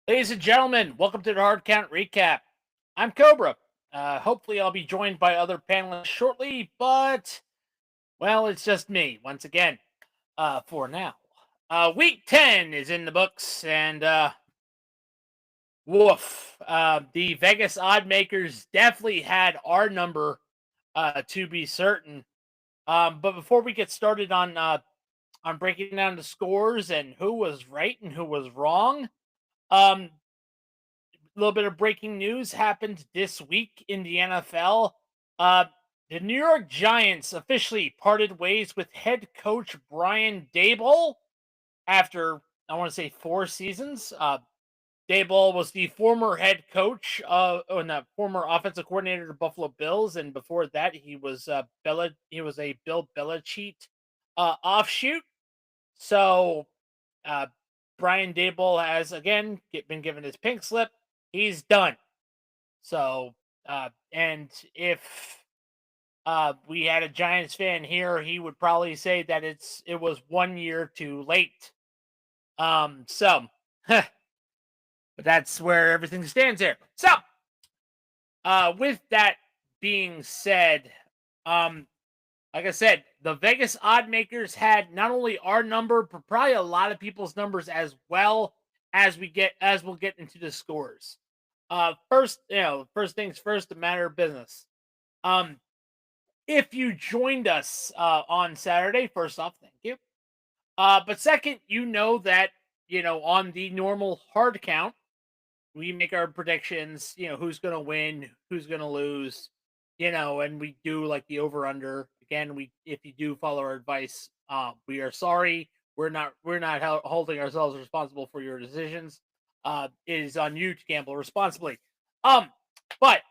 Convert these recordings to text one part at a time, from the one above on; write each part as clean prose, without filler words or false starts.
Ladies and gentlemen, welcome to the Hard Count Recap. I'm Cobra. Hopefully, I'll be joined by other panelists shortly, but, well, it's just me once again for now. Week 10 is in the books, and woof. The Vegas odd makers definitely had our number to be certain. But before we get started on breaking down the scores and who was right and who was wrong, um, a little bit of breaking news happened this week in the NFL. Uh, the New York Giants officially parted ways with head coach Brian Daboll after, I want to say, 4 seasons. Daboll was the former head coach, no, former offensive coordinator of the Buffalo Bills, and before that, he was a Bill Belichick offshoot. So uh, Brian Daboll has again been given his pink slip. He's done. So, and if we had a Giants fan here, he would probably say that it was 1 year too late. So, but that's where everything stands there. So, with that being said, um, like I said, the Vegas odd makers had not only our number, but probably a lot of people's numbers as well as we'll get into the scores. First, first things first, a matter of business. Um, if you joined us on Saturday, first off, thank you. But second, you know that on the normal hard count, we make our predictions. Who's going to win, who's going to lose. And we do like the over under. Again, we if you do follow our advice, we are sorry. We're not holding ourselves responsible for your decisions. It is on you to gamble responsibly. But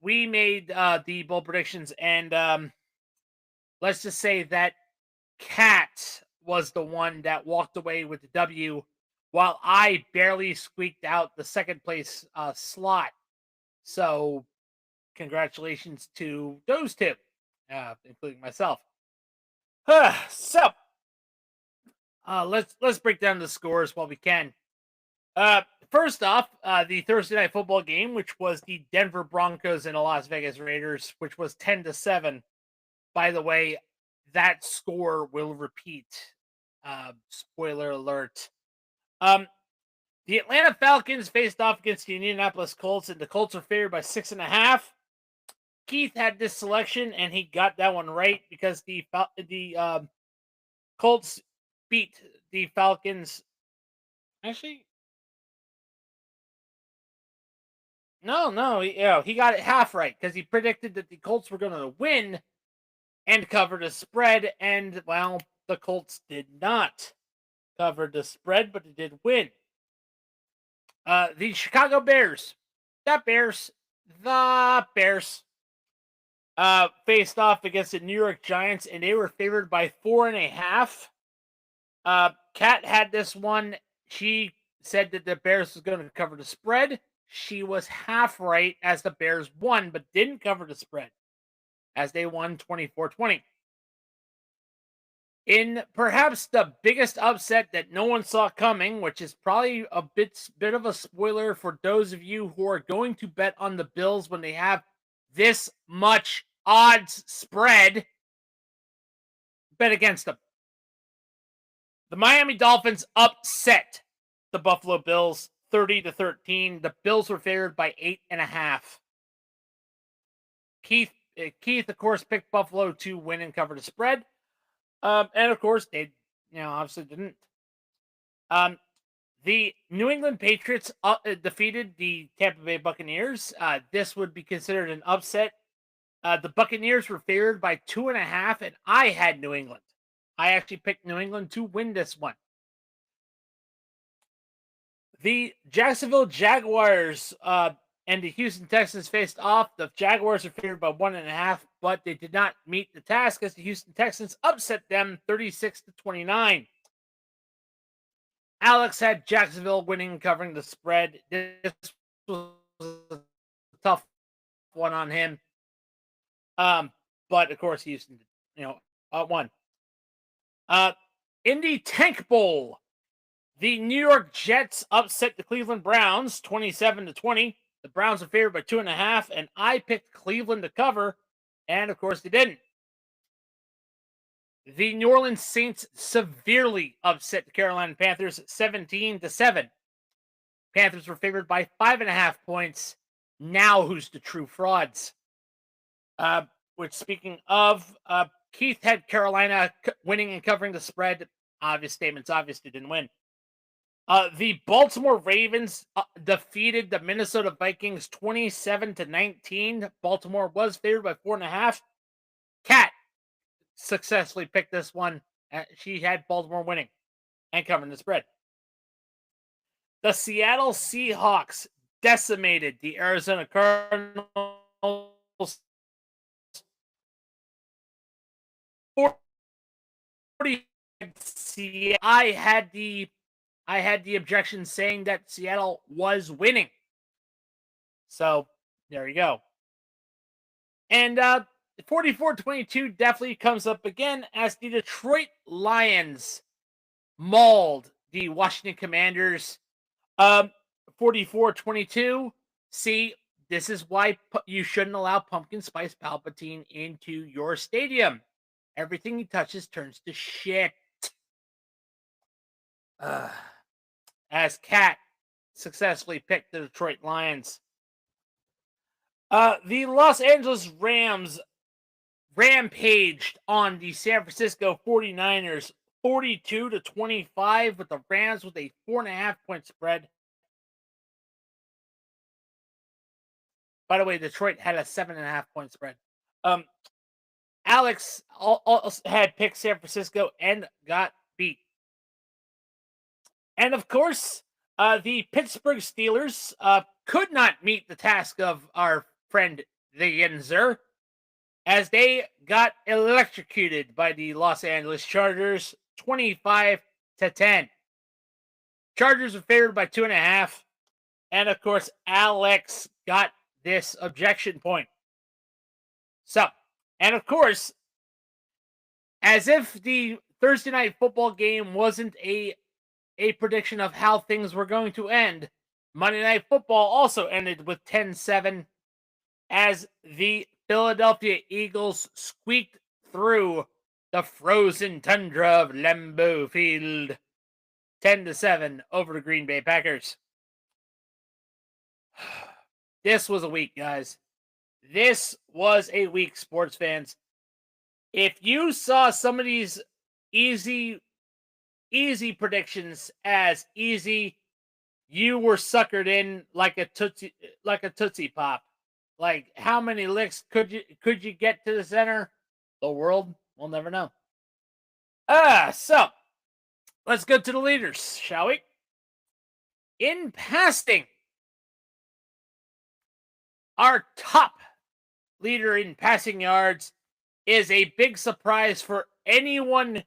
we made the bold predictions, and let's just say that Cat was the one that walked away with the W, while I barely squeaked out the second place slot. So, congratulations to those two, including myself. So, let's break down the scores while we can. First off, the Thursday night football game, which was the Denver Broncos and the Las Vegas Raiders, which was 10-7. By the way, that score will repeat. Spoiler alert. The Atlanta Falcons faced off against the Indianapolis Colts, and the Colts are favored by 6.5. Keith had this selection, and he got that one right because the Colts beat the Falcons. Actually, no, he got it half right because he predicted that the Colts were going to win and cover the spread, and well, the Colts did not cover the spread, but it did win. The Chicago Bears, the Bears, faced off against the New York Giants, and they were favored by 4.5. Kat had this one. She said that the Bears was going to cover the spread. She was half right as the Bears won, but didn't cover the spread as they won 24-20. In perhaps the biggest upset that no one saw coming, which is probably a bit of a spoiler for those of you who are going to bet on the Bills when they have this much odds spread, bet against them. The Miami Dolphins upset the Buffalo Bills 30-13. The Bills were favored by 8.5. Keith, of course, picked Buffalo to win and cover the spread. And of course, they, obviously didn't. The New England Patriots defeated the Tampa Bay Buccaneers. This would be considered an upset. The Buccaneers were favored by 2.5, and I had New England. I actually picked New England to win this one. The Jacksonville Jaguars and the Houston Texans faced off. The Jaguars are favored by 1.5, but they did not meet the task as the Houston Texans upset them 36-29. Alex had Jacksonville winning, covering the spread. This was a tough one on him. But of course, Houston, won. In the Tank Bowl, The New York Jets upset the Cleveland Browns 27-20. The Browns are favored by 2.5, and I picked Cleveland to cover, and of course they didn't. The New Orleans Saints severely upset the Carolina Panthers 17-7. Panthers were favored by 5.5 points. Now who's the true frauds? Which, speaking of, Keith had Carolina winning and covering the spread. Obvious statements, obviously didn't win. The Baltimore Ravens defeated the Minnesota Vikings 27-19. Baltimore was favored by 4.5. Kat successfully picked this one. She had Baltimore winning and covering the spread. The Seattle Seahawks decimated the Arizona Cardinals 40. I had the objection saying that Seattle was winning. So there you go. And 44-22 definitely comes up again as the Detroit Lions mauled the Washington Commanders 44-22. See, this is why you shouldn't allow Pumpkin Spice Palpatine into your stadium. Everything he touches turns to shit. As Kat successfully picked the Detroit Lions. The Los Angeles Rams rampaged on the San Francisco 49ers 42-25 with the Rams with a 4.5 point spread. By the way, Detroit had a 7.5 point spread. Alex also had picked San Francisco and got beat. And of course, the Pittsburgh Steelers could not meet the task of our friend the Yinzer, as they got electrocuted by the Los Angeles Chargers 25-10. Chargers were favored by 2.5. And of course, Alex got this objection point. So, and of course, as if the Thursday night football game wasn't a prediction of how things were going to end, Monday Night Football also ended with 10-7 as the Philadelphia Eagles squeaked through the frozen tundra of Lambeau Field 10-7 over the Green Bay Packers. This was a week, guys. This was a week, sports fans. If you saw some of these easy predictions as easy, you were suckered in like a Tootsie Pop. Like, how many licks could you get to the center? The world will never know. So let's go to the leaders, shall we? In passing, our top leader in passing yards is a big surprise for anyone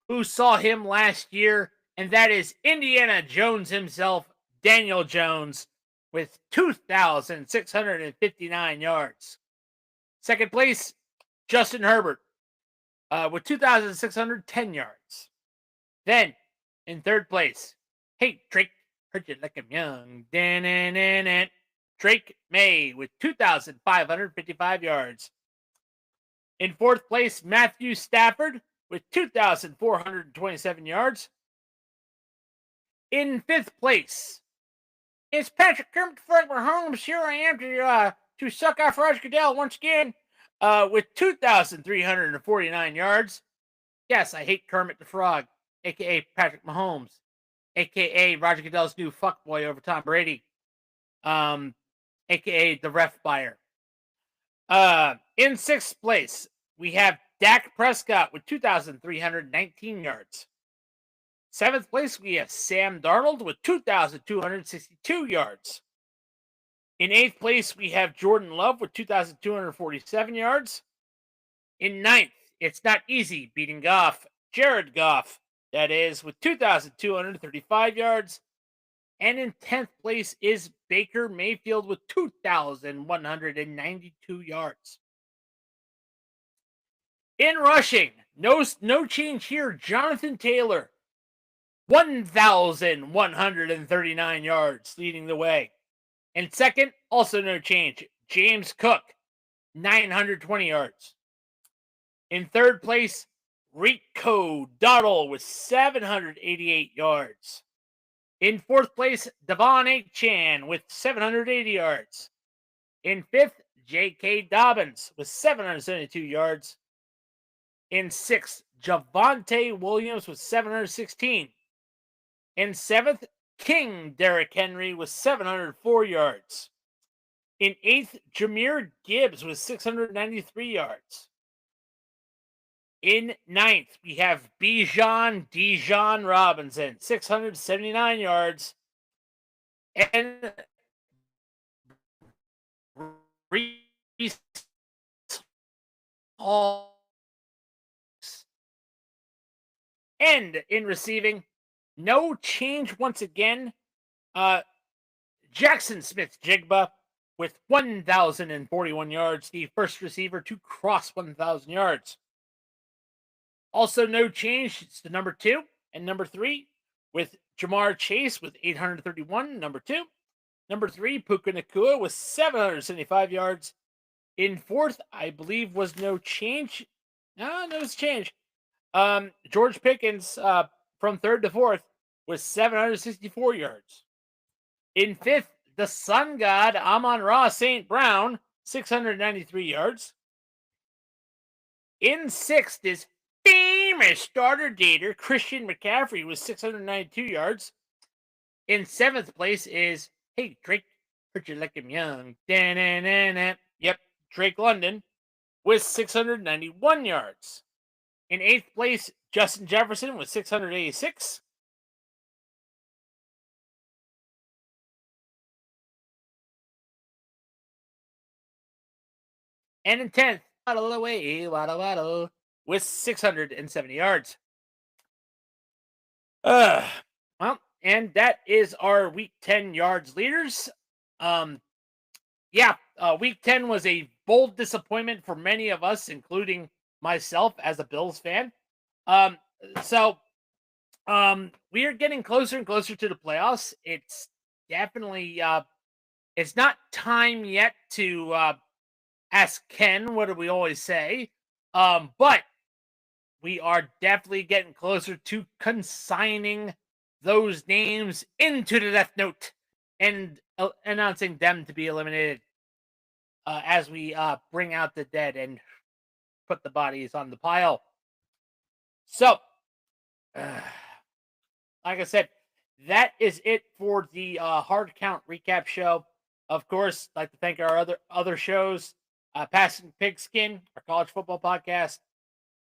who saw him last year, and that is Indiana Jones himself, Daniel Jones, with 2,659 yards. Second place, Justin Herbert, with 2,610 yards. Then, in third place, hey, Drake, heard you like I'm young. Drake May with 2,555 yards. In fourth place, Matthew Stafford with 2,427 yards. In fifth place, it's Patrick Kermit Frank Mahomes. Here I am to suck off Roger Goodell once again with 2,349 yards. Yes, I hate Kermit the Frog, a.k.a. Patrick Mahomes, a.k.a. Roger Goodell's new fuckboy over Tom Brady, a.k.a. the ref buyer. In sixth place, we have Dak Prescott with 2,319 yards. Seventh place, we have Sam Darnold with 2,262 yards. In eighth place, we have Jordan Love with 2,247 yards. In ninth, it's not easy beating Goff. Jared Goff, that is, with 2,235 yards. And in 10th place is Baker Mayfield with 2,192 yards. In rushing, no change here. Jonathan Taylor 1,139 yards, leading the way. In second, also no change, James Cook, 920 yards. In third place, Rico Dowdle with 788 yards. In fourth place, Devon A. Chan with 780 yards. In fifth, J.K. Dobbins with 772 yards. In sixth, Javonte Williams with 716. In seventh, King Derrick Henry with 704 yards. In eighth, Jahmyr Gibbs with 693 yards. In ninth, we have Bijan Robinson, 679 yards. And Reese Hall. And in receiving, no change once again. Jackson Smith-Jigba with 1,041 yards, the first receiver to cross 1,000 yards. Also, no change. It's the number 2 and number 3 with Jamar Chase with 831, number 2. Number 3, Puka Nacua with 775 yards. In fourth, I believe was no change. No change. George Pickens from third to fourth with 764 yards. In fifth, the Sun God, Amon-Ra St. Brown, 693 yards. In sixth is famous starter dater Christian McCaffrey with 692 yards. In seventh place is, hey, Drake, heard you like him young. Da-na-na-na. Yep, Drake London with 691 yards. In eighth place, Justin Jefferson with 686. And in 10th, waddle away, waddle, waddle, with 670 yards. Well, and that is our Week 10 yards leaders. Week 10 was a bold disappointment for many of us, including myself as a Bills fan. We are getting closer and closer to the playoffs. It's definitely, it's not time yet to ask Ken, what do we always say? But we are definitely getting closer to consigning those names into the Death Note and announcing them to be eliminated as we bring out the dead and put the bodies on the pile. So, like I said, that is it for the hard count recap show. Of course, I'd like to thank our other shows, Passing Pigskin, our college football podcast.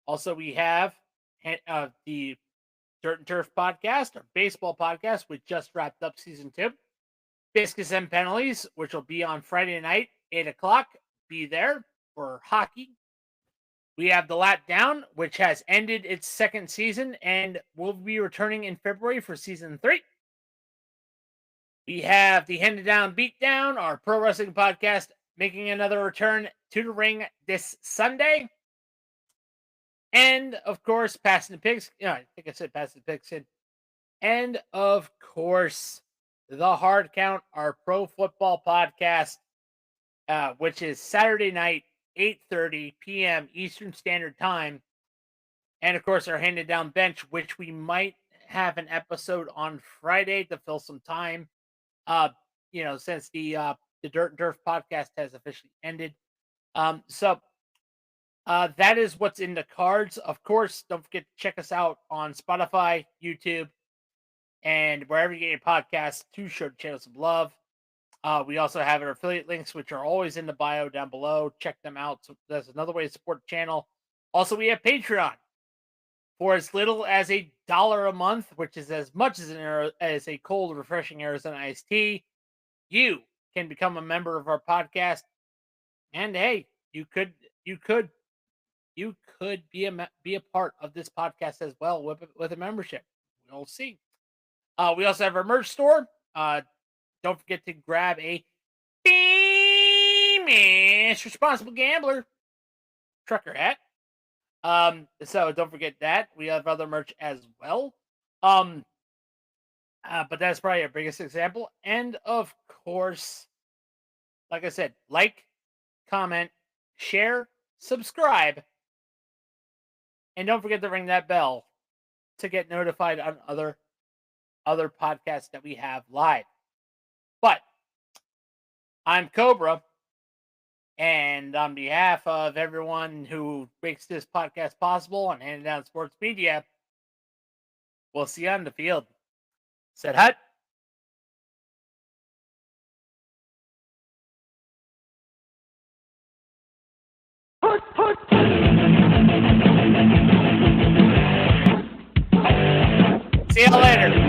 Also, we have the Dirt and Turf podcast, our baseball podcast, which just wrapped up season 2. Biscuits and Penalties, which will be on Friday night, 8 o'clock. Be there for hockey. We have The Lat Down, which has ended its second season and will be returning in February for season 3. We have the Handed Down Beatdown, our pro wrestling podcast, making another return to the ring this Sunday. And, of course, Passing the Pigs. I think I said Passing the Pigs. And, of course, The Hard Count, our pro football podcast, which is Saturday night, 8:30 p.m. Eastern Standard Time. And, of course, our Handed Down Bench, which we might have an episode on Friday to fill some time. Since the Dirt and Turf podcast has officially ended. That is what's in the cards. Of course, don't forget to check us out on Spotify, YouTube, and wherever you get your podcasts to show the channel some love. We also have our affiliate links, which are always in the bio down below. Check them out. So that's another way to support the channel. Also, we have Patreon. For as little as $1 a month, which is as much as a cold, refreshing Arizona iced tea, you can become a member of our podcast. And hey, you could be a part of this podcast as well with a membership. We'll see. We also have our merch store. Don't forget to grab a famous responsible gambler trucker hat. So don't forget that. We have other merch as well. But that's probably our biggest example. And of course, like I said, like, comment, share, subscribe, and don't forget to ring that bell to get notified on other podcasts that we have live. But I'm Cobra, and on behalf of everyone who makes this podcast possible and Handing Down Sports Media, we'll see you on the field. Said hut. See you later.